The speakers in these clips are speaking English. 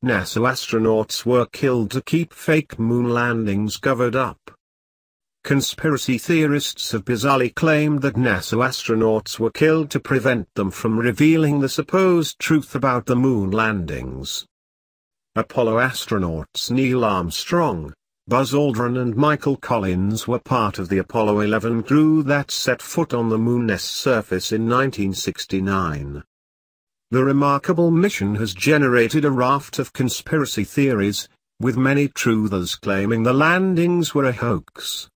NASA astronauts were killed to keep fake moon landings covered up. Conspiracy theorists have bizarrely claimed that NASA astronauts were killed to prevent them from revealing the supposed truth about the moon landings. Apollo astronauts Neil Armstrong, Buzz Aldrin and Michael Collins were part of the Apollo 11 crew that set foot on the moon's surface in 1969. The remarkable mission has generated a raft of conspiracy theories, with many truthers claiming the landings were a hoax.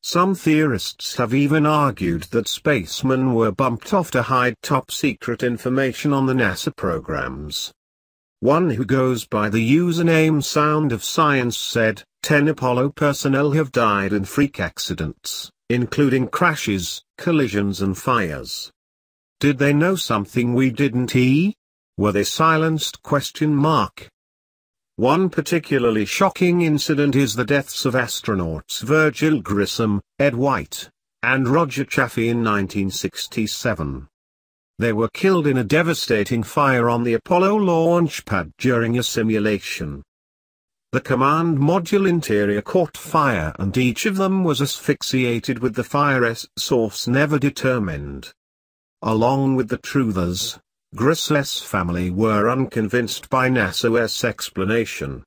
Some theorists have even argued that spacemen were bumped off to hide top-secret information on the NASA programs. One who goes by the username Sound of Science said, 10 Apollo personnel have died in freak accidents, including crashes, collisions and fires. Did they know something we didn't? Were they silenced? One particularly shocking incident is the deaths of astronauts Virgil Grissom, Ed White, and Roger Chaffee in 1967. They were killed in a devastating fire on the Apollo launch pad during a simulation. The command module interior caught fire and each of them was asphyxiated with the fire's source never determined. Along with the truthers, Grissom's family were unconvinced by NASA's explanation.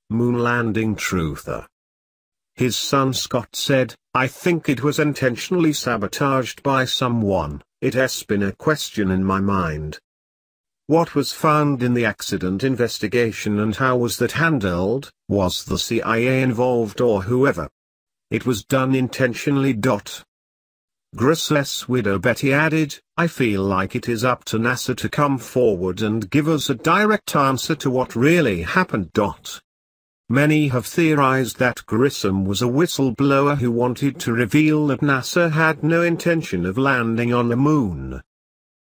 Moon landing truther. His son Scott said, "I think it was intentionally sabotaged by someone. It has been a question in my mind. What was found in the accident investigation and how was that handled? Was the CIA involved or whoever? It was done intentionally." Grissom's widow Betty added, "I feel like it is up to NASA to come forward and give us a direct answer to what really happened." Many have theorized that Grissom was a whistleblower who wanted to reveal that NASA had no intention of landing on the moon.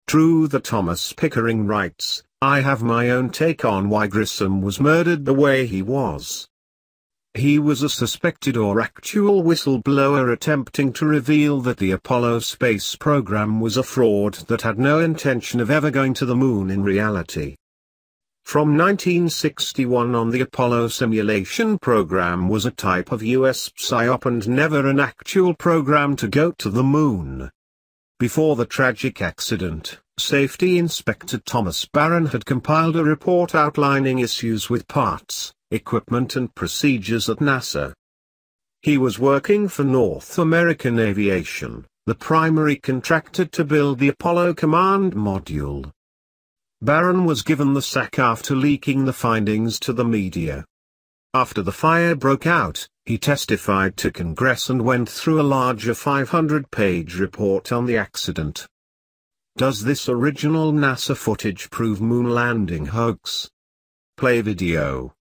Truther Thomas Pickering writes, "I have my own take on why Grissom was murdered the way he was. He was a suspected or actual whistleblower attempting to reveal that the Apollo space program was a fraud that had no intention of ever going to the moon in reality." From 1961 on, the Apollo simulation program was a type of US psyop and never an actual program to go to the moon. Before the tragic accident, Safety Inspector Thomas Barron had compiled a report outlining issues with parts, equipment and procedures at NASA. He was working for North American Aviation, the primary contractor to build the Apollo command module. Barron was given the sack after leaking the findings to the media. After the fire broke out, he testified to Congress and went through a larger 500-page report on the accident. Does this original NASA footage prove moon landing hoax? Play video.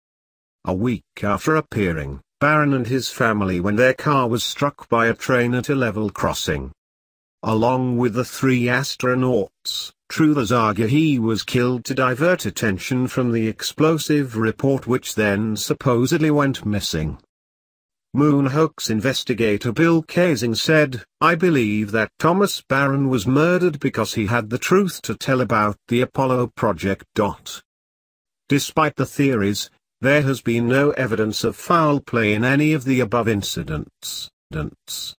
A week after appearing, Barron and his family when their car was struck by a train at a level crossing. Along with the 3 astronauts, truthers argue he was killed to divert attention from the explosive report which then supposedly went missing. Moon hoax investigator Bill Kaysing said, "I believe that Thomas Barron was murdered because he had the truth to tell about the Apollo project." Despite the theories, there has been no evidence of foul play in any of the above incidents.